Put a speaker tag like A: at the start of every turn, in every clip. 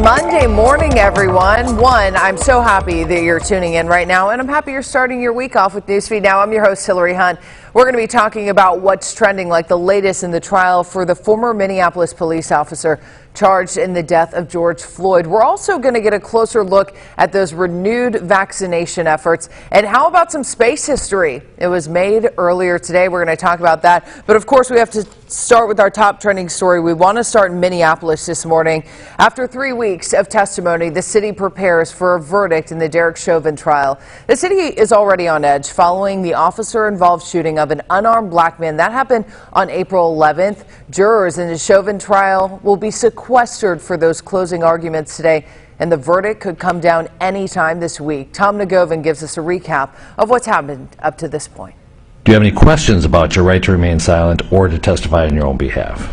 A: Monday morning, everyone. I'm so happy that you're tuning in right now, and I'm happy you're starting your week off with Newsfeed Now. I'm your host, Hillary Hunt. We're going to be talking about what's trending, like the latest in the trial for the former Minneapolis police officer charged in the death of George Floyd. We're also going to get a closer look at those renewed vaccination efforts. And how about some space history? It was made earlier today. We're going to talk about that. But of course, we have to start with our top trending story. We want to start in Minneapolis this morning. After 3 weeks of testimony, the city prepares for a verdict in the Chauvin trial. The city is already on edge following the officer-involved shooting of an unarmed black man. That happened on April 11th. Jurors in the Chauvin trial will be sequestered for those closing arguments today, and the verdict could come down anytime this week. Tom Nagovin gives us a recap of what's happened up to this point.
B: Do you have any questions about your right to remain silent or to testify on your own behalf?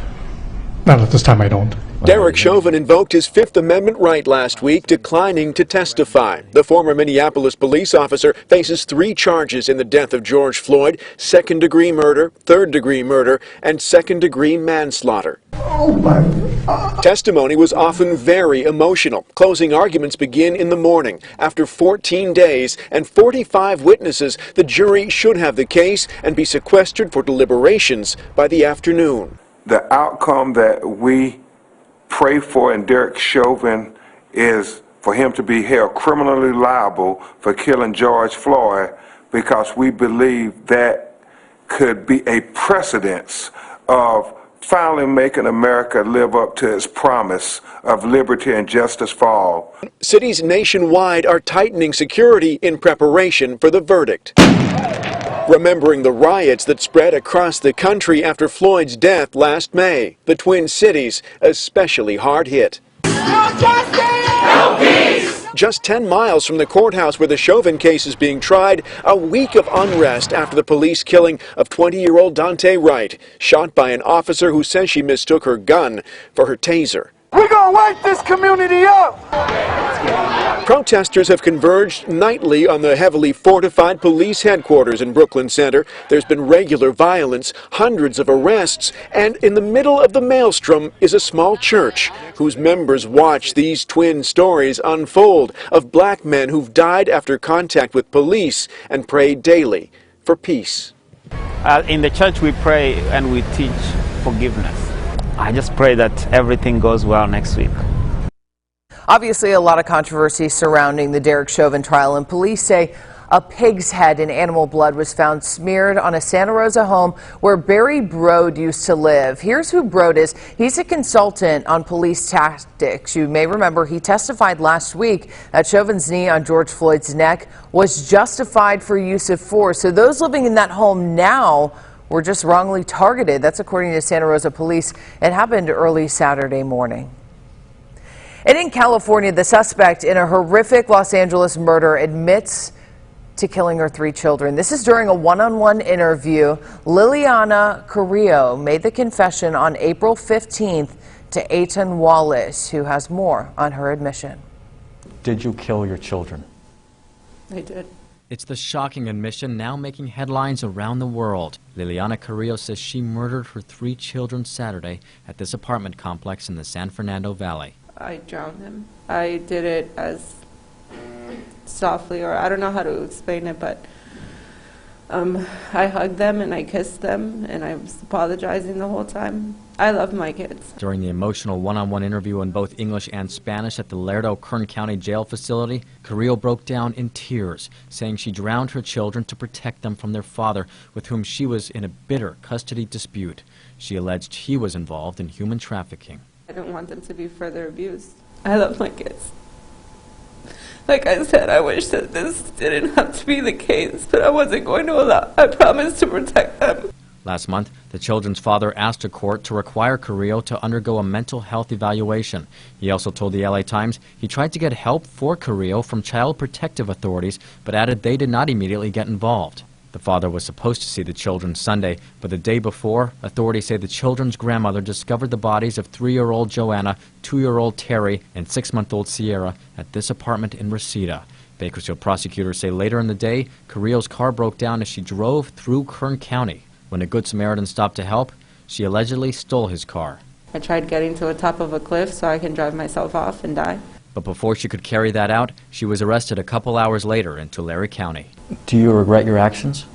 C: Not at this time, I don't.
D: Derek Chauvin invoked his Fifth Amendment right last week, declining to testify. The former Minneapolis police officer faces 3 charges in the death of George Floyd: second-degree murder, third-degree murder, and second-degree manslaughter.
C: Oh my God.
D: Testimony was often very emotional. Closing arguments begin in the morning. After 14 days and 45 witnesses, the jury should have the case and be sequestered for deliberations by the afternoon.
E: The outcome that we pray for in Derek Chauvin is for him to be held criminally liable for killing George Floyd, because we believe that could be a precedence of finally making America live up to its promise of liberty and justice for all.
D: Cities nationwide are tightening security in preparation for the verdict. Remembering the riots that spread across the country after Floyd's death last May, the Twin Cities especially hard hit.
F: No justice! No peace!
D: Just 10 miles from the courthouse where the Chauvin case is being tried, a week of unrest after the police killing of 20-year-old Dante Wright, shot by an officer who says she mistook her gun for her taser.
F: We're gonna wake this community up!
D: Protesters have converged nightly on the heavily fortified police headquarters in Brooklyn Center. There's been regular violence, hundreds of arrests, and in the middle of the maelstrom is a small church whose members watch these twin stories unfold of black men who've died after contact with police and pray daily for peace.
G: In the church we pray and we teach forgiveness. I just pray that everything goes well next week.
A: Obviously, a lot of controversy surrounding the Chauvin trial, and police say a pig's head in animal blood was found smeared on a Santa Rosa home where Barry Brode used to live. Here's who Brode is. He's a consultant on police tactics. You may remember he testified last week that Chauvin's knee on George Floyd's neck was justified for use of force. So those living in that home now were just wrongly targeted. That's according to Santa Rosa police. It happened early Saturday morning. And in California, the suspect in a horrific Los Angeles murder admits to killing her 3 children. This is during a one-on-one interview. Liliana Carrillo made the confession on April 15th to Aiton Wallace, who has more on her admission.
H: Did you kill your children?
I: I did.
J: It's the shocking admission now making headlines around the world. Liliana Carrillo says she murdered her 3 children Saturday at this apartment complex in the San Fernando Valley.
I: I drowned them. I did it as softly, or I don't know how to explain it, but I hugged them and I kissed them and I was apologizing the whole time. I love my kids.
J: During the emotional one-on-one interview in both English and Spanish at the Lerdo Kern County Jail facility, Carrillo broke down in tears, saying she drowned her children to protect them from their father, with whom she was in a bitter custody dispute. She alleged he was involved in human trafficking.
I: I don't want them to be further abused. I love my kids. Like I said, I wish that this didn't have to be the case, but I wasn't going to allow. I promised to protect them.
J: Last month, the children's father asked a court to require Carrillo to undergo a mental health evaluation. He also told the LA Times he tried to get help for Carrillo from child protective authorities, but added they did not immediately get involved. The father was supposed to see the children Sunday, but the day before, authorities say the children's grandmother discovered the bodies of 3-year-old Joanna, 2-year-old Terry, and 6-month-old Sierra at this apartment in Reseda. Bakersfield prosecutors say later in the day, Carrillo's car broke down as she drove through Kern County. When a Good Samaritan stopped to help, she allegedly stole his car.
I: I tried getting to the top of a cliff so I can drive myself off and die.
J: But before she could carry that out, she was arrested a couple hours later in Tulare County.
H: Do you regret your actions?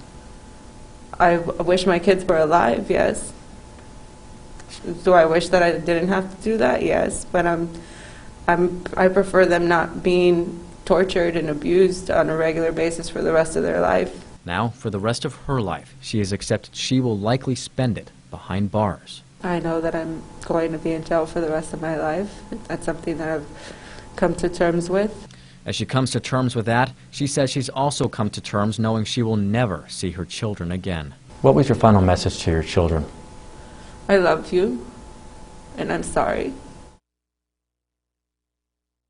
I: I wish my kids were alive, yes. Do I wish that I didn't have to do that? Yes, but I prefer them not being tortured and abused on a regular basis for the rest of their life.
J: Now, for the rest of her life, she has accepted she will likely spend it behind bars.
I: I know that I'm going to be in jail for the rest of my life. That's something that I've come to terms with.
J: As she comes to terms with that, she says she's also come to terms knowing she will never see her children again.
H: What was your final message to your children?
I: I love you, and I'm sorry.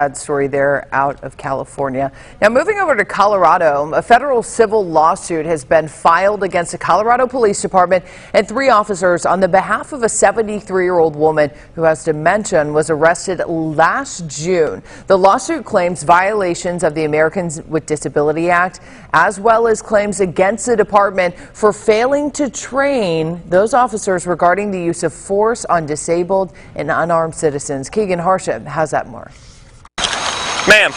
A: Sad story there out of California. Now moving over to Colorado, a federal civil lawsuit has been filed against the Colorado Police Department and 3 officers on the behalf of a 73-year-old woman who has dementia and was arrested last June. The lawsuit claims violations of the Americans with Disability Act, as well as claims against the department for failing to train those officers regarding the use of force on disabled and unarmed citizens. Keegan Harsham has that more.
K: Ma'am,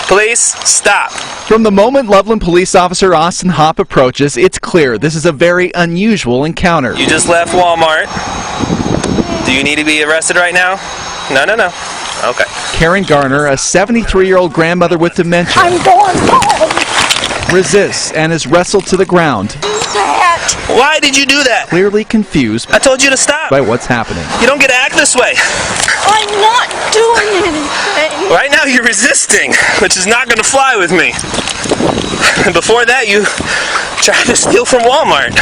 K: police, stop.
L: From the moment Loveland Police Officer Austin Hopp approaches, it's clear this is a very unusual encounter.
K: You just left Walmart. Do you need to be arrested right now? No. Okay.
L: Karen Garner, a 73-year-old grandmother with dementia,
F: I'm going home.
L: resists and is wrestled to the ground.
K: Why did you do that?
L: Clearly confused
K: I told you to stop.
L: by what's happening.
K: You don't get to act this way.
F: I'm not doing anything.
K: Right now you're resisting, which is not going to fly with me. Before that, you tried to steal from Walmart.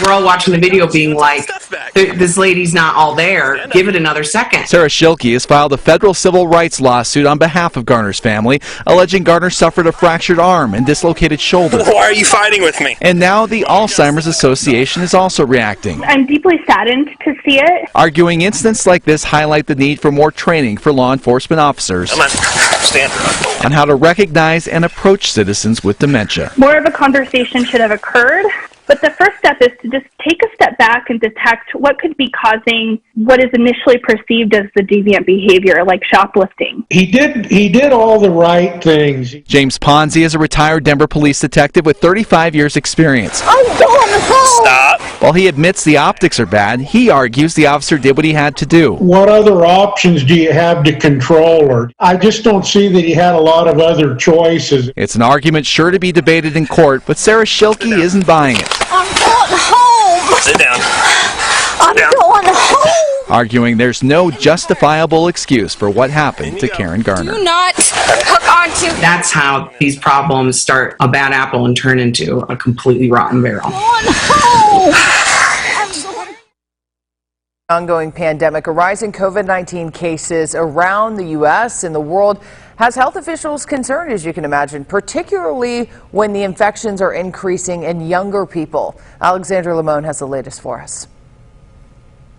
M: We're all watching the video being like, this lady's not all there. Give it another second.
L: Sarah Schilke has filed a federal civil rights lawsuit on behalf of Garner's family, alleging Garner suffered a fractured arm and dislocated shoulder.
K: Why are you fighting with me?
L: And now the Alzheimer's Association is also reacting,
N: I'm deeply saddened to see it.
L: arguing incidents like this highlight the need for more training for law enforcement officers
K: Come on, stand.
L: on how to recognize and approach citizens with dementia.
N: More of a conversation should have occurred, but the first step is to just take a step back and detect what could be causing what is initially perceived as the deviant behavior, like shoplifting.
C: He did all the right things.
L: James Ponzi is a retired Denver police detective with 35 years experience.
F: I'm going home.
K: Stop.
L: While he admits the optics are bad, he argues the officer did what he had to do.
C: What other options do you have to control her? I just don't see that he had a lot of other choices.
L: It's an argument sure to be debated in court, but Sarah Schilke isn't buying it,
F: I'm going home.
K: Sit down.
F: I'm going home.
L: arguing there's no justifiable excuse for what happened to Karen Garner.
F: Do not hook onto.
M: That's how these problems start a bad apple and turn into a completely rotten barrel.
F: Going home.
A: Ongoing pandemic, a rise in COVID-19 cases around the U.S. and the world has health officials concerned, as you can imagine, particularly when the infections are increasing in younger people. Alexandra Limon has the latest for us.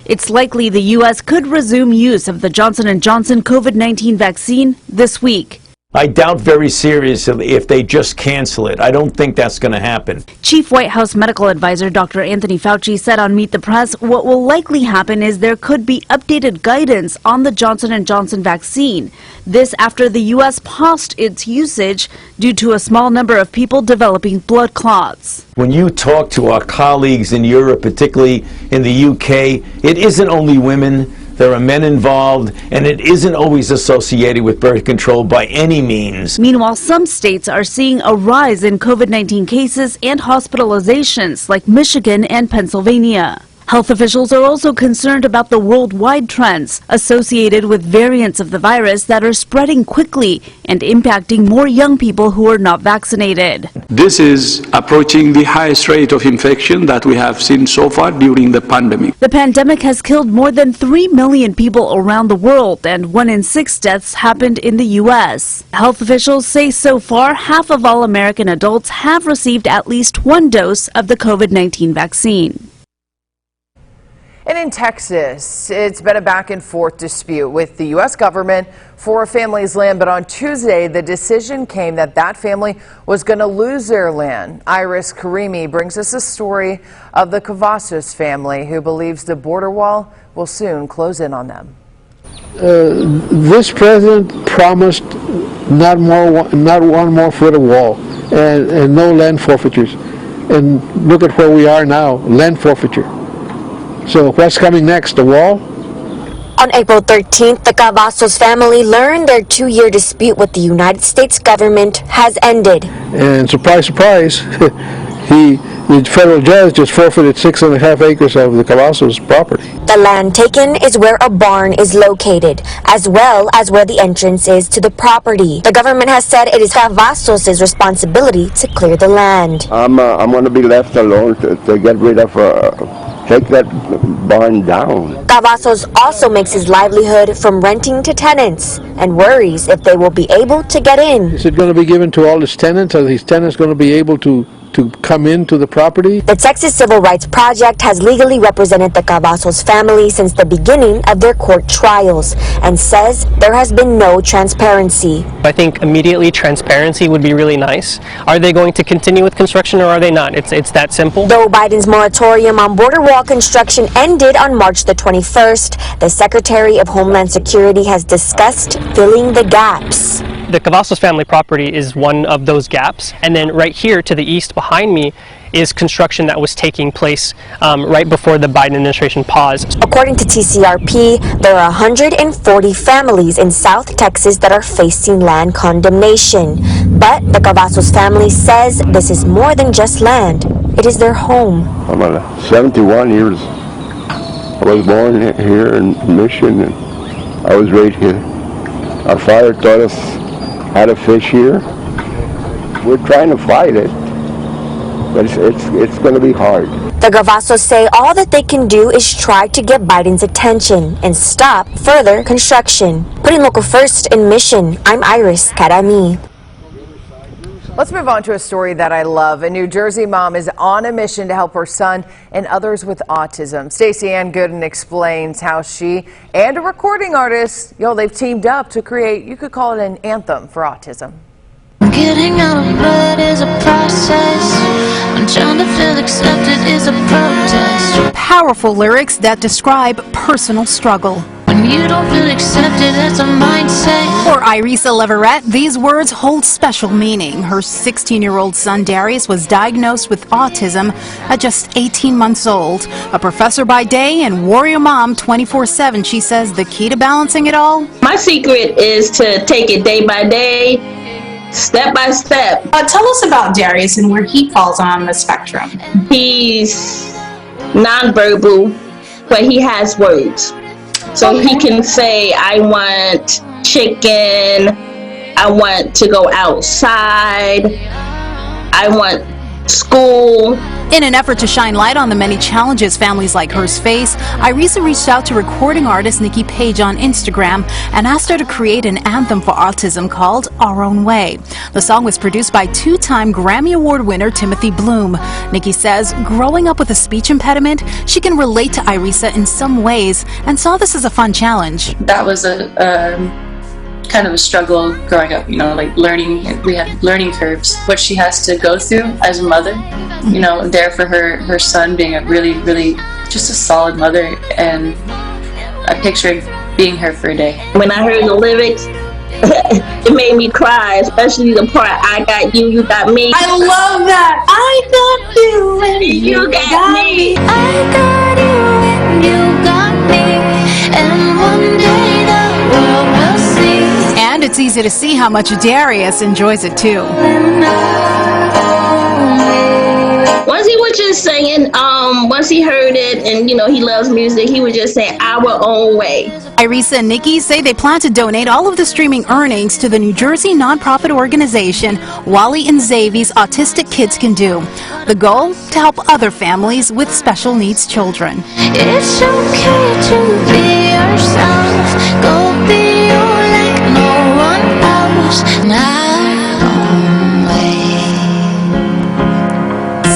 O: It's likely the U.S. could resume use of the Johnson & Johnson COVID-19 vaccine this week.
P: I doubt very seriously if they just cancel it. I don't think that's going to happen.
O: Chief White House medical advisor Dr. Anthony Fauci said on Meet the Press what will likely happen is there could be updated guidance on the Johnson & Johnson vaccine. This after the U.S. paused its usage due to a small number of people developing blood clots.
P: When you talk to our colleagues in Europe, particularly in the UK, it isn't only women. There are men involved, and it isn't always associated with birth control by any means.
O: Meanwhile, some states are seeing a rise in COVID-19 cases and hospitalizations, like Michigan and Pennsylvania. Health officials are also concerned about the worldwide trends associated with variants of the virus that are spreading quickly and impacting more young people who are not vaccinated.
Q: This is approaching the highest rate of infection that we have seen so far during the pandemic.
O: The pandemic has killed more than 3 million people around the world, and 1 in 6 deaths happened in the U.S. Health officials say so far half of all American adults have received at least one dose of the COVID-19 vaccine.
A: And in Texas, it's been a back and forth dispute with the U.S. government for a family's land. But on Tuesday, the decision came that that family was going to lose their land. Iris Karimi brings us a story of the Cavazos family who believes the border wall will soon close in on them.
R: This president promised not one more foot of wall and no land forfeitures. And look at where we are now, land forfeiture. So what's coming next, the wall?
S: On April 13th, the Cavazos family learned their 2-year dispute with the United States government has ended.
R: And surprise, surprise, the federal judge just forfeited 6.5 acres of the Cavazos property.
S: The land taken is where a barn is located, as well as where the entrance is to the property. The government has said it is Cavazos' responsibility to clear the land.
T: I'm going to be left alone to get rid of, take that barn down.
S: Cavazos also makes his livelihood from renting to tenants and worries if they will be able to get in.
R: Is it going to be given to all his tenants? Are these tenants going to be able to come into the property?
S: The Texas Civil Rights Project has legally represented the Cavazos family since the beginning of their court trials and says there has been no transparency.
U: I think immediately transparency would be really nice. Are they going to continue with construction or are they not? It's that simple.
S: Though Biden's moratorium on border wall construction ended on March the 21st, the Secretary of Homeland Security has discussed filling the gaps.
U: The Cavazos family property is one of those gaps, and then right here to the east behind me is construction that was taking place right before the Biden administration paused.
S: According to TCRP, there are 140 families in South Texas that are facing land condemnation. But the Cavazos family says this is more than just land. It is their home.
T: I'm 71 years. I was born here in Mission, and I was raised here. Our father taught us how to fish here. We're trying to fight it, but it's going to be hard.
S: The Cavazos say all that they can do is try to get Biden's attention and stop further construction. Putting local first in Mission, I'm Iris Karami.
A: Let's move on to a story that I love. A New Jersey mom is on a mission to help her son and others with autism. Stacey Ann Gooden explains how she and a recording artist, they've teamed up to create, you could call it an anthem for autism.
V: Getting out of bed is a process. I'm trying to feel accepted is a protest.
W: Powerful lyrics that describe personal struggle.
V: When you don't feel accepted, that's a mindset.
W: For Irisa Leverett, these words hold special meaning. Her 16-year-old son Darius was diagnosed with autism at just 18 months old. A professor by day and warrior mom 24/7, she says the key to balancing it all?
X: My secret is to take it day by day, step by step.
W: Tell us about Darius and where he falls on the spectrum.
X: He's nonverbal, but he has words. So he can say, I want chicken, I want to go outside, I want school.
W: In an effort to shine light on the many challenges families like hers face, Irisa reached out to recording artist Nikki Page on Instagram and asked her to create an anthem for autism called Our Own Way. The song was produced by 2-time Grammy Award winner Timothy Bloom. Nikki says growing up with a speech impediment, she can relate to Irisa in some ways and saw this as a fun challenge.
Y: That was a kind of a struggle growing up, like learning. We had learning curves, what she has to go through as a mother, there for her son, being a really, really just a solid mother, and I pictured being her for a day.
X: When I heard the lyrics, it made me cry, especially the part, I got you, you got me.
W: I love that! I got you and
X: you got me.
V: I got you and you got me, and one day the world will see.
W: And it's easy to see how much Darius enjoys it too.
X: Once he was just saying, once he heard it, and he loves music, he was just saying Our Own Way.
W: Irisa and Nikki say they plan to donate all of the streaming earnings to the New Jersey nonprofit organization Wally and Xavier's Autistic Kids Can Do. The goal? To help other families with special needs children.
V: It's okay to be yourself. Go be you like no one else.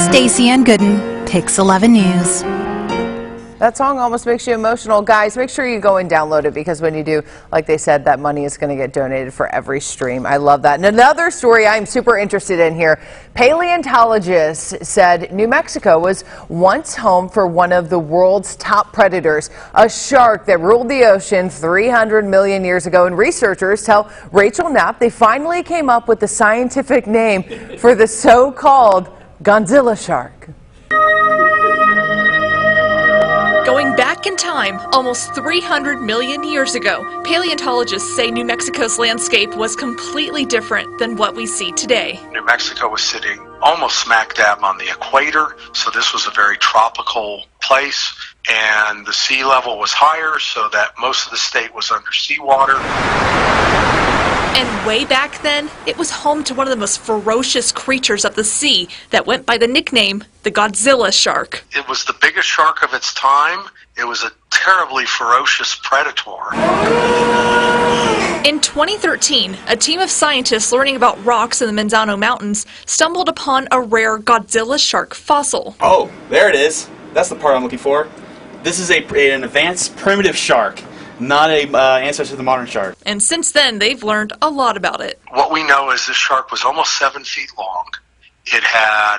W: Stacey Ann Gooden, Pix 11 News.
A: That song almost makes you emotional. Guys, make sure you go and download it, because when you do, like they said, that money is going to get donated for every stream. I love that. And another story I'm super interested in here. Paleontologists said New Mexico was once home for one of the world's top predators, a shark that ruled the ocean 300 million years ago. And researchers tell Rachel Knapp they finally came up with the scientific name for the so-called Godzilla shark.
B: Going back in time, almost 300 million years ago, paleontologists say New Mexico's landscape was completely different than what we see today.
D: New Mexico was sitting almost smack dab on the equator, so this was a very tropical place, and the sea level was higher, so that most of the state was under seawater.
B: And way back then, it was home to one of the most ferocious creatures of the sea that went by the nickname the Godzilla shark.
D: It was the biggest shark of its time. It was a terribly ferocious predator.
B: In 2013, a team of scientists learning about rocks in the Manzano Mountains stumbled upon a rare Godzilla shark fossil.
E: Oh, there it is. That's the part I'm looking for. This is an advanced primitive shark, not an ancestor to the modern shark.
B: And since then, they've learned a lot about it.
D: What we know is this shark was almost 7 feet long. It had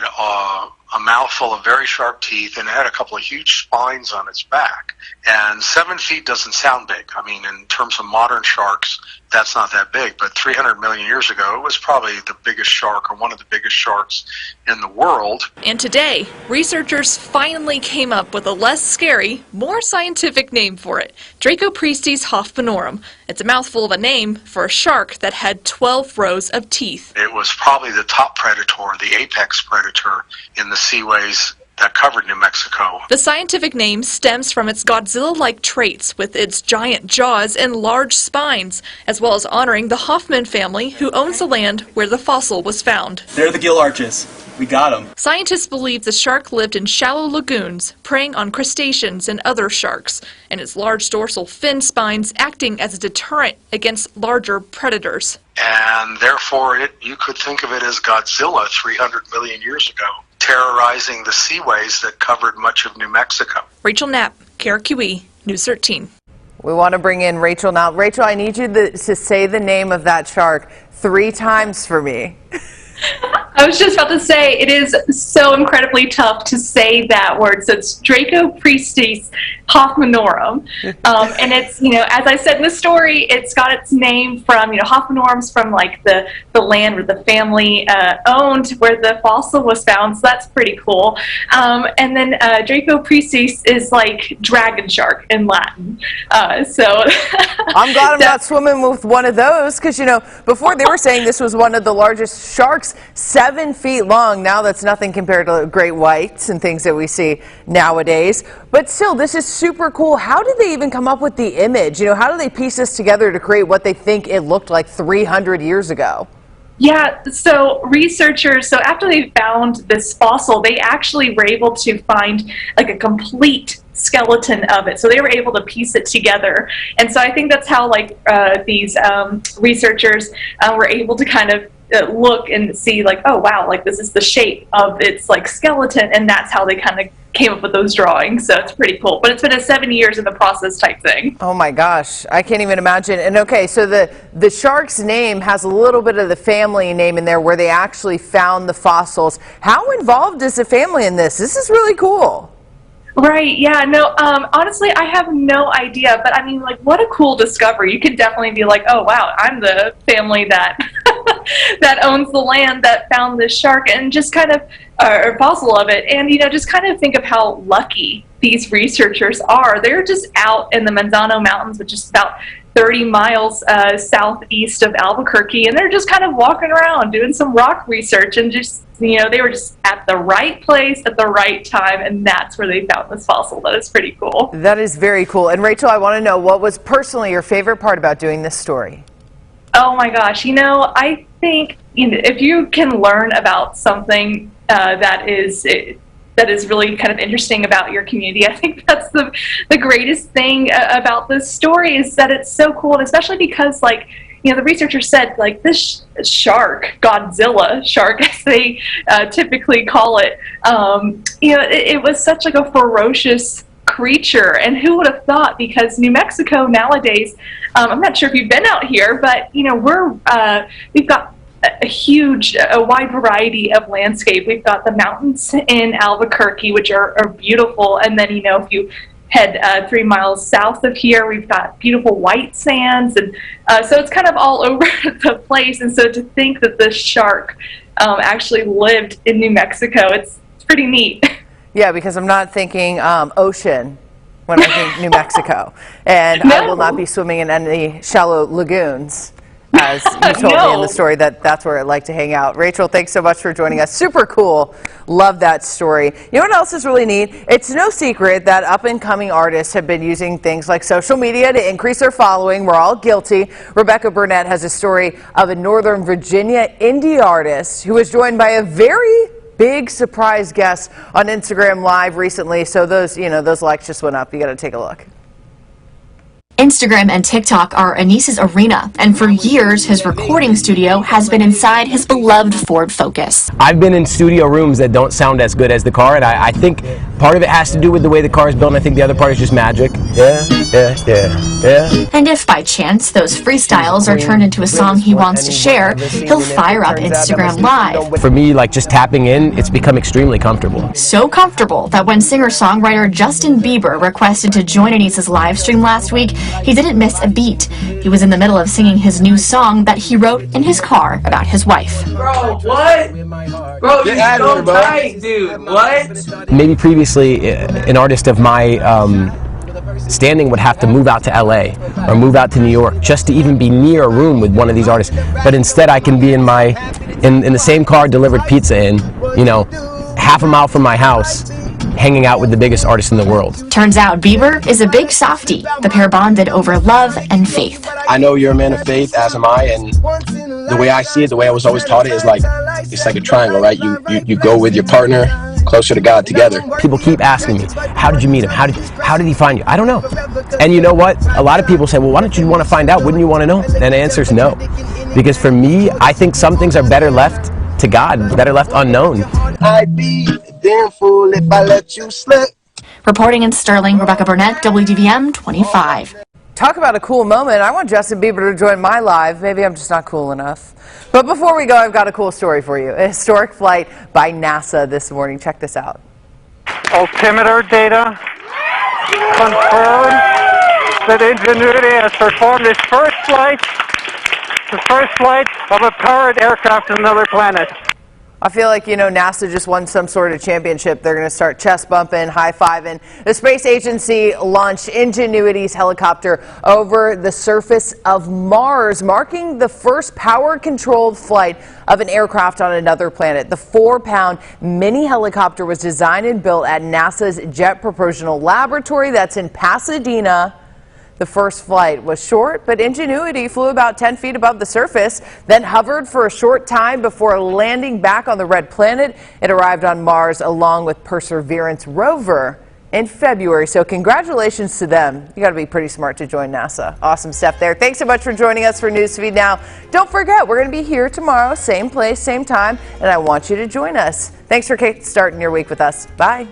D: a mouthful of very sharp teeth, and it had a couple of huge spines on its back. And 7 feet doesn't sound big. I mean, in terms of modern sharks, that's not that big. But 300 million years ago, it was probably the biggest shark, or one of the biggest sharks in the world.
B: And today, researchers finally came up with a less scary, more scientific name for it, Dracopriestes hoffmanorum. It's a mouthful of a name for a shark that had 12 rows of teeth.
D: It was probably the top predator, the apex predator in the seaways that covered New Mexico.
B: The scientific name stems from its Godzilla-like traits with its giant jaws and large spines, as well as honoring the Hoffman family who owns the land where the fossil was found.
E: They're the gill arches. We got them.
B: Scientists believe the shark lived in shallow lagoons, preying on crustaceans and other sharks, and its large dorsal fin spines acting as a deterrent against larger predators.
D: And therefore, you could think of it as Godzilla 300 million years ago, terrorizing the seaways that covered much of New Mexico.
B: Rachel Knapp, KARK, News 13.
A: We want to bring in Rachel now. Rachel, I need you to say the name of that shark 3 times for me.
G: I was just about to say, it is so incredibly tough to say that word. So it's Dracopriestes hoffmanorum. And it's, as I said in the story, it's got its name from, hoffmanorum's from like the land where the family owned, where the fossil was found. So that's pretty cool. And then Dracopriestes is like dragon shark in Latin. So
A: I'm glad I'm not swimming with one of those, because, before they were saying this was one of the largest sharks, 7 feet long. Now that's nothing compared to great whites and things that we see nowadays. But still, this is super cool. How did they even come up with the image? How do they piece this together to create what they think it looked like 300 years ago?
G: Yeah, so researchers, after they found this fossil, they actually were able to find like a complete skeleton of it. So they were able to piece it together. And so I think that's how these researchers were able to kind of look and see like, oh wow, like this is the shape of its like skeleton, and that's how they kind of came up with those drawings. So it's pretty cool. But it's been a 7 years in the process type thing.
A: Oh my gosh, I can't even imagine. And okay, so the shark's name has a little bit of the family name in there where they actually found the fossils. How involved is the family in this? This is really cool.
G: Right, yeah, no, honestly, I have no idea, but I mean, like, what a cool discovery. You could definitely be like, oh, wow, I'm the family that that owns the land that found this shark, and just kind of, or fossil of it, and, just kind of think of how lucky these researchers are. They're just out in the Manzano Mountains, which is about 30 miles southeast of Albuquerque, and they're just kind of walking around doing some rock research, and just, they were just at the right place at the right time, and that's where they found this fossil. That is pretty cool.
A: That is very cool. And Rachel, I want to know, what was personally your favorite part about doing this story?
G: Oh my gosh, I think if you can learn about something that is really kind of interesting about your community, I think that's the greatest thing about this story, is that it's so cool, and especially because the researcher said this shark, Godzilla shark as they typically call it, it was such a ferocious creature, and who would have thought? Because New Mexico nowadays, I'm not sure if you've been out here, but you know, we've got a wide variety of landscape. We've got the mountains in Albuquerque, which are beautiful, and then, you know, if you head 3 miles south of here, we've got beautiful white sands, and so it's kind of all over the place. And so to think that this shark actually lived in New Mexico, it's pretty neat.
A: Yeah, because I'm not thinking ocean when I think New Mexico, and I will not be swimming in any shallow lagoons, as you told me in the story that's where I like to hang out. Rachel, thanks so much for joining us. Super cool. Love that story. You know what else is really neat? It's no secret that up-and-coming artists have been using things like social media to increase their following. We're all guilty. Rebecca Burnett has a story of a Northern Virginia indie artist who was joined by a very big surprise guest on Instagram Live recently. So those likes just went up. You got to take a look.
C: Instagram and TikTok are Anis's arena, and for years his recording studio has been inside his beloved Ford Focus.
H: I've been in studio rooms that don't sound as good as the car, and I think part of it has to do with the way the car is built, and I think the other part is just magic. Yeah.
C: And if by chance those freestyles are turned into a song he wants to share, he'll fire up Instagram Live.
H: For me, like just tapping in, it's become extremely comfortable.
C: So comfortable that when singer-songwriter Justin Bieber requested to join Anis's live stream last week, he didn't miss a beat. He was in the middle of singing his new song that he wrote in his car about his wife.
M: Bro, what? Bro, you're so tight, dude. What?
H: Maybe previously, an artist of my standing would have to move out to LA or move out to New York just to even be near a room with one of these artists. But instead, I can be in the same car delivered pizza in, you know, half a mile from my house, hanging out with the biggest artist in the world.
C: Turns out Bieber is a big softie. The pair bonded over love and faith.
H: I know you're a man of faith, as am I, and the way I see it, the way I was always taught it, is like, it's like a triangle, right? You go with your partner closer to God together. People keep asking me, how did you meet him? How did he find you? I don't know. And you know what? A lot of people say, well, why don't you want to find out? Wouldn't you want to know? And the answer is no. Because for me, I think some things are better left to God, better left unknown.
I: I'd be a damn fool if I let you slip.
C: Reporting in Sterling, Rebecca Burnett, WDVM 25.
A: Talk about a cool moment. I want Justin Bieber to join my live. Maybe I'm just not cool enough. But before we go, I've got a cool story for you. A historic flight by NASA this morning. Check this out.
J: Altimeter data confirm that Ingenuity has performed its first flight, the first flight of a powered aircraft to another planet.
A: I feel like, you know, NASA just won some sort of championship. They're going to start chest bumping, high-fiving. The space agency launched Ingenuity's helicopter over the surface of Mars, marking the first power-controlled flight of an aircraft on another planet. The 4-pound mini helicopter was designed and built at NASA's Jet Propulsion Laboratory that's in Pasadena. The first flight was short, but Ingenuity flew about 10 feet above the surface, then hovered for a short time before landing back on the red planet. It arrived on Mars along with Perseverance rover in February. So congratulations to them. You got to be pretty smart to join NASA. Awesome stuff there. Thanks so much for joining us for Newsfeed Now. Don't forget, we're going to be here tomorrow, same place, same time, and I want you to join us. Thanks for starting your week with us. Bye.